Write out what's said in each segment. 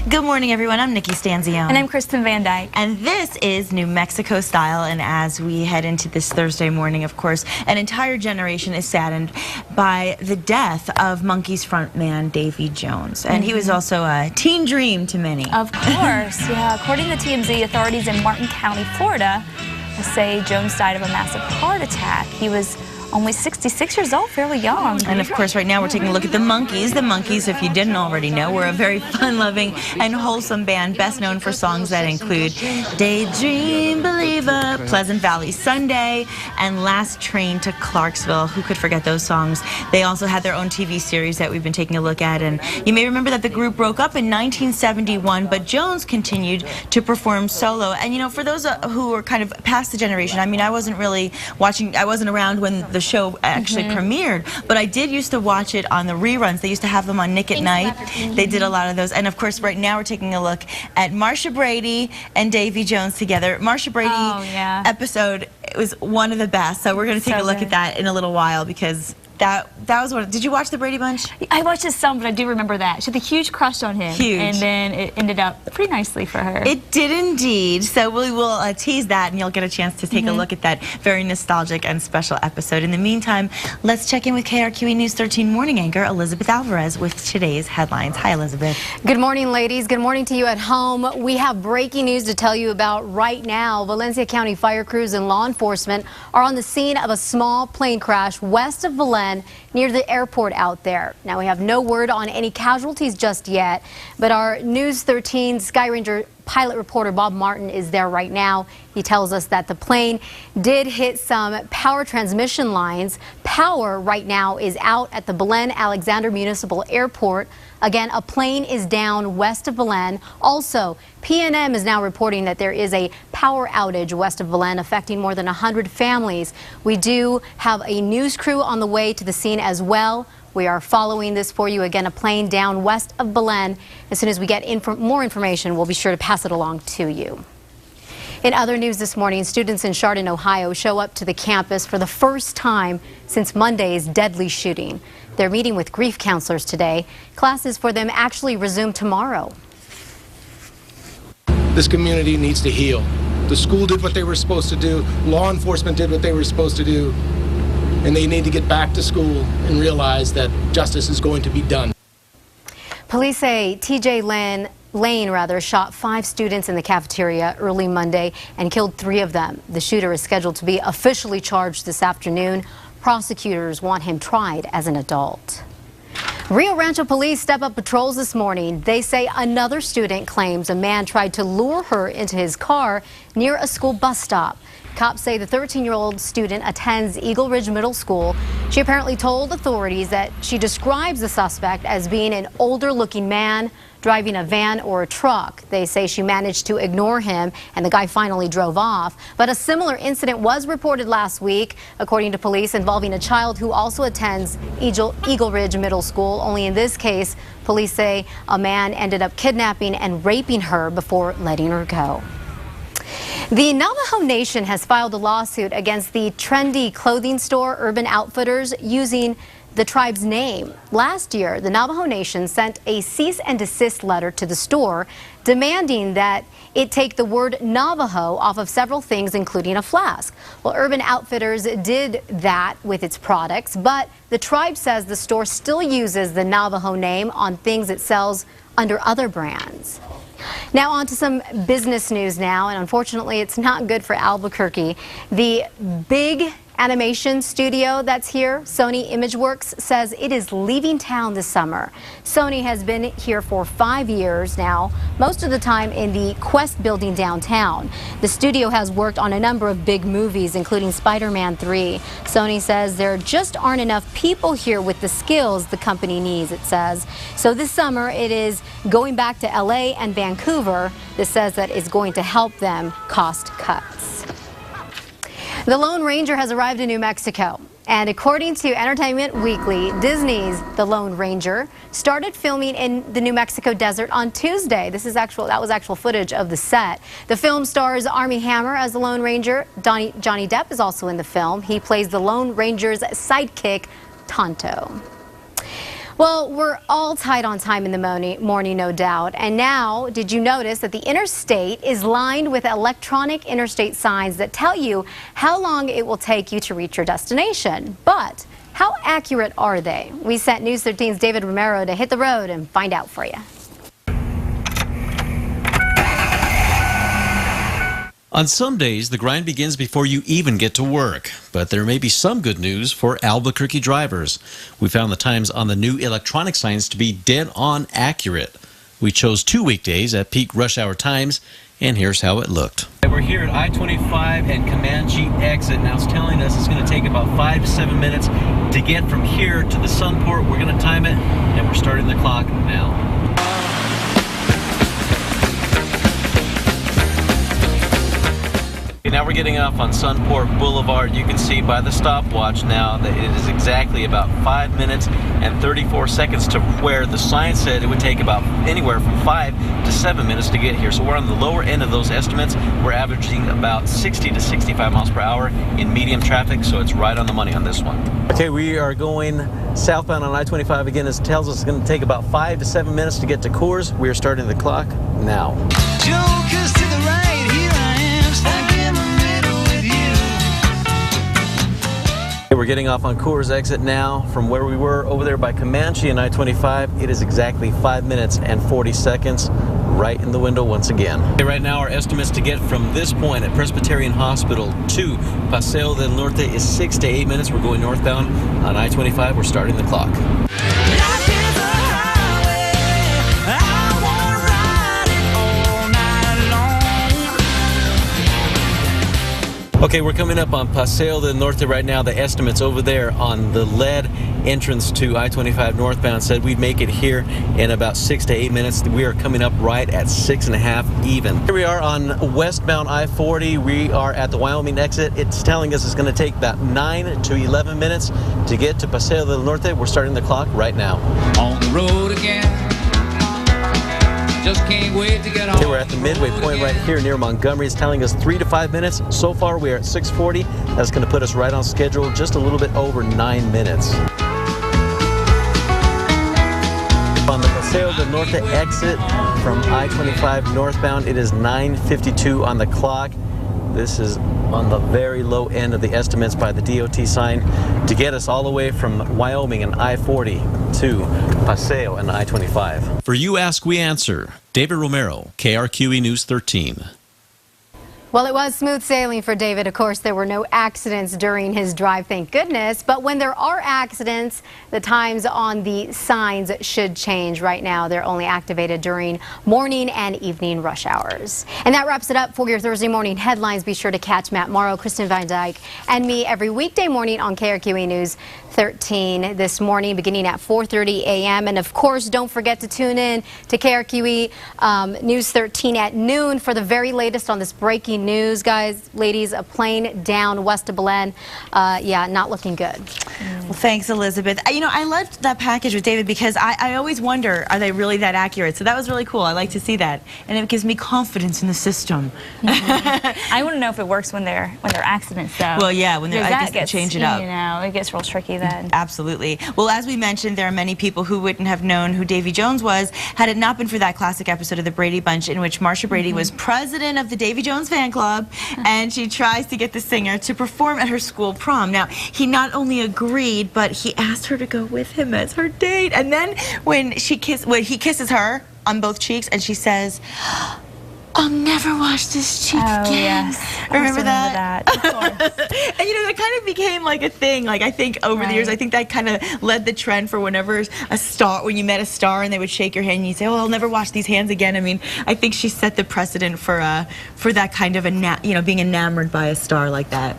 Good morning, everyone. I'm Nikki Stanzione. And I'm Kristen Van Dyke. And this is New Mexico Style. And as we head into this Thursday morning, of course, an entire generation is saddened by the death of Monkees frontman Davy Jones. And he was also a teen dream to many. Of course, yeah. According to TMZ, authorities in Martin County, Florida, say Jones died of a massive heart attack. He was only 66 years old, fairly young. And of course, right now we're taking a look at the Monkees. The Monkees, if you didn't already know, were a very fun-loving and wholesome band, best known for songs that include Daydream Believer, Pleasant Valley Sunday, and Last Train to Clarksville. Who could forget those songs? They also had their own TV series that we've been taking a look at. And you may remember that the group broke up in 1971, but Jones continued to perform solo. And, you know, for those who are kind of past the generation, I mean, I wasn't really watching, I wasn't around when the show actually premiered, but I did used to watch it on the reruns. They used to have them on Nick at Night. They did a lot of those. And of course, right now we're taking a look at Marcia Brady and Davy Jones together. Marcia Brady episode was one of the best, so we're going to take a look at that in a little while, because that was what. Did you watch the Brady Bunch? I watched it some, but I do remember that. She had a huge crush on him. Huge. And then it ended up pretty nicely for her. It did indeed. So we will tease that, and you'll get a chance to take a look at that very nostalgic and special episode. In the meantime, let's check in with KRQE News 13 morning anchor Elizabeth Alvarez with today's headlines. Hi, Elizabeth. Good morning, ladies. Good morning to you at home. We have breaking news to tell you about right now. Valencia County fire crews and law enforcement are on the scene of a small plane crash west of Valencia, near the airport out there. Now, we have no word on any casualties just yet, but our News 13 Sky Ranger pilot reporter Bob Martin is there right now. He tells us that the plane did hit some power transmission lines. Power right now is out at the Belen Alexander Municipal Airport. Again, a plane is down west of Belen. Also, PNM is now reporting that there is a power outage west of Belen affecting more than 100 families. We do have a news crew on the way to the scene as well. We are following this for you. Again, a plane down west of Belen. As soon as we get more information, we'll be sure to pass it along to you. In other news this morning, students in Chardon, Ohio show up to the campus for the first time since Monday's deadly shooting. They're meeting with grief counselors today. Classes for them actually resume tomorrow. This community needs to heal. The school did what they were supposed to do. Law enforcement did what they were supposed to do. And they need to get back to school and realize that justice is going to be done. Police say TJ Lane shot 5 students in the cafeteria early Monday and killed 3 of them. The shooter is scheduled to be officially charged this afternoon. Prosecutors want him tried as an adult. Rio Rancho police step up patrols this morning. They say another student claims a man tried to lure her into his car near a school bus stop. Cops say the 13-year-old student attends Eagle Ridge Middle School. She apparently told authorities that she describes the suspect as being an older-looking man driving a van or a truck. They say she managed to ignore him and the guy finally drove off. But a similar incident was reported last week, according to police, involving a child who also attends Eagle Ridge Middle School. Only in this case, police say a man ended up kidnapping and raping her before letting her go. The Navajo Nation has filed a lawsuit against the trendy clothing store Urban Outfitters using the tribe's name. Last year, the Navajo Nation sent a cease and desist letter to the store demanding that it take the word Navajo off of several things, including a flask. Well, Urban Outfitters did that with its products, but the tribe says the store still uses the Navajo name on things it sells under other brands. Now on to some business news now, and unfortunately it's not good for Albuquerque. The big animation studio that's here, Sony Imageworks, says it is leaving town this summer. Sony has been here for 5 years now, most of the time in the Quest building downtown. The studio has worked on a number of big movies, including Spider-Man 3. Sony says there just aren't enough people here with the skills the company needs, it says. So this summer it is going back to LA and Vancouver. This says that it's going to help them cost cuts. The Lone Ranger has arrived in New Mexico, and according to Entertainment Weekly, Disney's The Lone Ranger started filming in the New Mexico desert on Tuesday. That was actual footage of the set. The film stars Armie Hammer as the Lone Ranger. Johnny Depp is also in the film. He plays the Lone Ranger's sidekick, Tonto. Well, we're all tight on time in the morning, no doubt. And now, did you notice that the interstate is lined with electronic interstate signs that tell you how long it will take you to reach your destination? But how accurate are they? We sent News 13's David Romero to hit the road and find out for you. On some days, the grind begins before you even get to work. But there may be some good news for Albuquerque drivers. We found the times on the new electronic signs to be dead on accurate. We chose 2 weekdays at peak rush hour times, and here's how it looked. We're here at I-25 and Comanche exit. Now it's telling us it's going to take about 5 to 7 minutes to get from here to the Sunport. We're going to time it, and we're starting the clock now. Now we're getting off on Sunport Boulevard. You can see by the stopwatch now that it is exactly about 5 minutes and 34 seconds to where the sign said it would take about anywhere from 5 to 7 minutes to get here. So we're on the lower end of those estimates. We're averaging about 60 to 65 miles per hour in medium traffic, so it's right on the money on this one. Okay, we are going southbound on I-25 again. It tells us it's going to take about 5 to 7 minutes to get to Coors. We are starting the clock now. Jokers to the right, here I am, stuck in the middle with you. We're getting off on Coors exit now from where we were over there by Comanche and I-25. It is exactly 5 minutes and 40 seconds. Right in the window once again. Right now our estimates to get from this point at Presbyterian Hospital to Paseo del Norte is 6 to 8 minutes. We're going northbound on I-25. We're starting the clock. Okay, we're coming up on Paseo del Norte right now. The estimates over there on the lead entrance to I-25 northbound said we'd make it here in about 6 to 8 minutes. We are coming up right at 6.5 even. Here we are on westbound I-40. We are at the Wyoming exit. It's telling us it's going to take about 9 to 11 minutes to get to Paseo del Norte. We're starting the clock right now. On the road again. Just can't wait to get home. Okay, we're at the midway point right here near Montgomery. It's telling us 3 to 5 minutes. So far, we are at 6:40. That's going to put us right on schedule, just a little bit over 9 minutes. On the Paseo del Norte exit from I-25 northbound, it is 9:52 on the clock. This is on the very low end of the estimates by the DOT sign to get us all the way from Wyoming and I-40 to Paseo and I-25. For You Ask, We Answer. David Romero, KRQE News 13. Well, it was smooth sailing for David. Of course, there were no accidents during his drive, thank goodness. But when there are accidents, the times on the signs should change. Right now, they're only activated during morning and evening rush hours. And that wraps it up for your Thursday morning headlines. Be sure to catch Matt Morrow, Kristen Van Dyke, and me every weekday morning on KRQE News 13 this morning, beginning at 4:30 a.m. And of course, don't forget to tune in to KRQE News 13 at noon for the very latest on this breaking news, guys. Ladies, a plane down west of Belen. Yeah, not looking good. Well, thanks, Elizabeth. You know, I loved that package with David because I always wonder, are they really that accurate? So that was really cool. I like to see that, and it gives me confidence in the system. I want to know if it works when they're accidents, though. Well, yeah, when they're, I guess, change it up. You know, it gets real tricky then. Absolutely. Well, as we mentioned, there are many people who wouldn't have known who Davy Jones was had it not been for that classic episode of The Brady Bunch in which Marsha Brady was president of the Davy Jones fan club, and she tries to get the singer to perform at her school prom. Now, he not only agreed, but he asked her to go with him as her date. And then when he kisses her on both cheeks, and she says, "I'll never wash this cheek again." Yes. Remember that? Of course. And you know, that kind of became like a thing. Like, I think over the years, I think that kind of led the trend for whenever a star, when you met a star and they would shake your hand and you'd say, "Oh, I'll never wash these hands again." I mean, I think she set the precedent for that kind of being enamored by a star like that.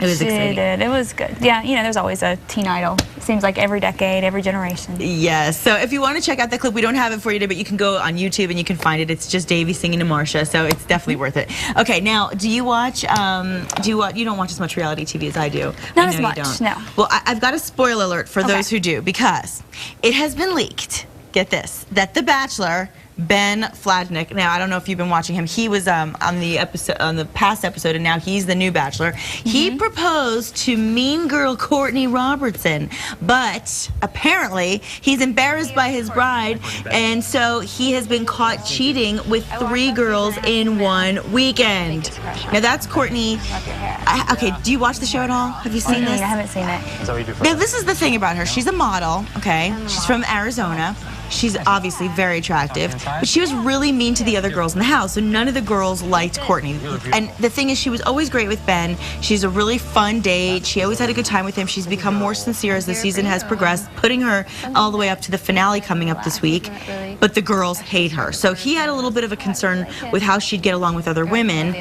It was exciting. She did. It was good. Yeah, you know, there's always a teen idol. It seems like every decade, every generation. Yes. So if you want to check out the clip, we don't have it for you today, but you can go on YouTube and you can find it. It's just Davy singing to Marsha, so it's definitely worth it. Okay, now, do you watch? You don't watch as much reality TV as I do. Not as much. No. Well, I've got a spoiler alert for those who do, because it has been leaked. Get this, that The Bachelor Ben Fladnick. Now, I don't know if you've been watching him. He was on the past episode, and now he's the new Bachelor. He proposed to mean girl Courtney Robertson, but apparently he's embarrassed by his bride, and so he has been caught cheating with 3 girls in one weekend. Now, that's Courtney. Okay, do you watch the show at all? Have you seen this? I haven't seen it. Now, this is the thing about her. She's a model, okay? She's from Arizona. She's obviously very attractive, but she was really mean to the other girls in the house, so none of the girls liked Courtney. And the thing is, she was always great with Ben. She's a really fun date. She always had a good time with him. She's become more sincere as the season has progressed, putting her all the way up to the finale coming up this week. But the girls hate her. So he had a little bit of a concern with how she'd get along with other women.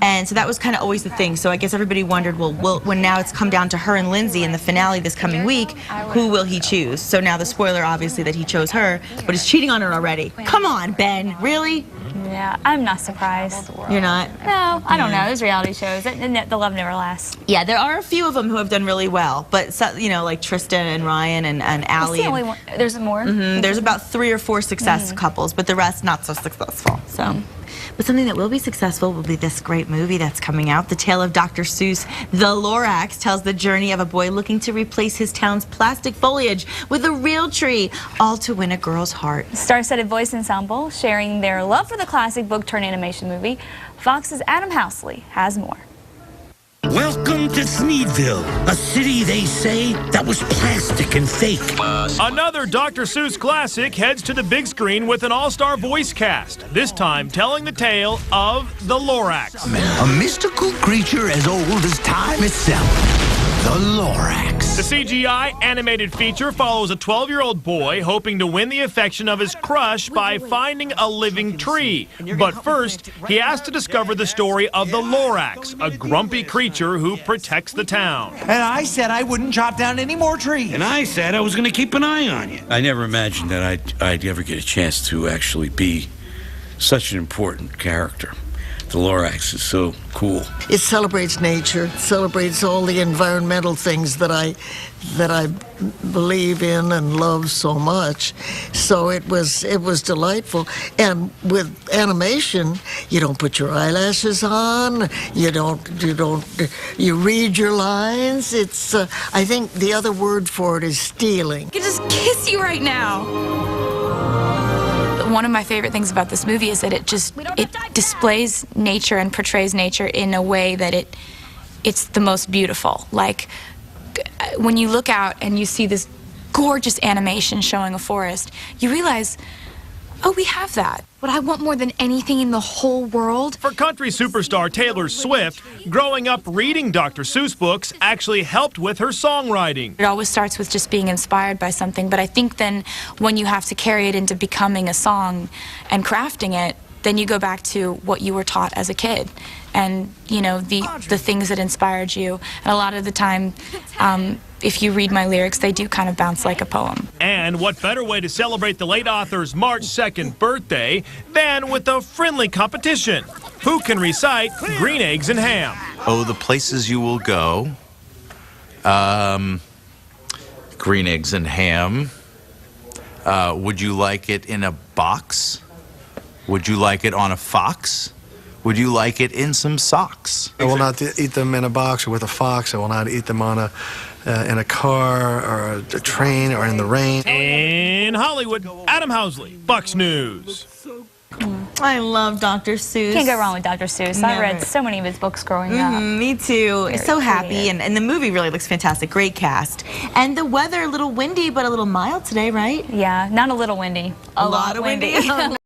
And so that was kind of always the thing. So I guess everybody wondered, well, when now it's come down to her and Lindsay in the finale this coming week, who will he choose? So now the spoiler, obviously, that he chose her, but he's cheating on her already. Come on, Ben, really? Yeah, I'm not surprised. You're not? No, I don't know. There's reality shows. The love never lasts. Yeah, there are a few of them who have done really well, but so, you know, like Tristan and Ryan and Allie. That's the only one. There's more? There's about 3 or 4 success couples, but the rest not so successful. So. But something that will be successful will be this great movie that's coming out. The tale of Dr. Seuss, The Lorax, tells the journey of a boy looking to replace his town's plastic foliage with a real tree, all to win a girl's heart. Star-studded voice ensemble sharing their love for the classic book-turned-animation movie. Fox's Adam Housley has more. Welcome to Sneedville, a city they say that was plastic and fake. Another Dr. Seuss classic heads to the big screen with an all-star voice cast, this time telling the tale of the Lorax. A mystical creature as old as time itself, the Lorax. The CGI animated feature follows a 12-year-old boy hoping to win the affection of his crush by finding a living tree. But first, he has to discover the story of the Lorax, a grumpy creature who protects the town. And I said I wouldn't chop down any more trees. And I said I was going to keep an eye on you. I never imagined that I'd ever get a chance to actually be such an important character. The Lorax is so cool. It celebrates nature, it celebrates all the environmental things that I believe in and love so much. So it was delightful. And with animation, you don't put your eyelashes on, you read your lines. It's I think the other word for it is stealing. I could just kiss you right now. One of my favorite things about this movie is that it displays nature and portrays nature in a way that it's the most beautiful. Like when you look out and you see this gorgeous animation showing a forest, you realize, oh, we have that. What I want more than anything in the whole world. For country superstar Taylor Swift, growing up reading Dr. Seuss books actually helped with her songwriting. It always starts with just being inspired by something, but I think then when you have to carry it into becoming a song and crafting it, then you go back to what you were taught as a kid and, you know, the things that inspired you. And a lot of the time, if you read my lyrics, they do kind of bounce like a poem. And what better way to celebrate the late author's March 2nd birthday than with a friendly competition? Who can recite Green Eggs and Ham? Oh, the places you will go. Green Eggs and Ham. Would you like it in a box? Would you like it on a fox? Would you like it in some socks? I will not eat them in a box or with a fox. I will not eat them on in a car or a train or in the rain. In Hollywood, Adam Housley, Fox News. I love Dr. Seuss. Can't go wrong with Dr. Seuss. I read so many of his books growing up. Me too. Very so happy, creative. and the movie really looks fantastic. Great cast. And the weather, a little windy, but a little mild today, right? Yeah, not a little windy. A lot windy.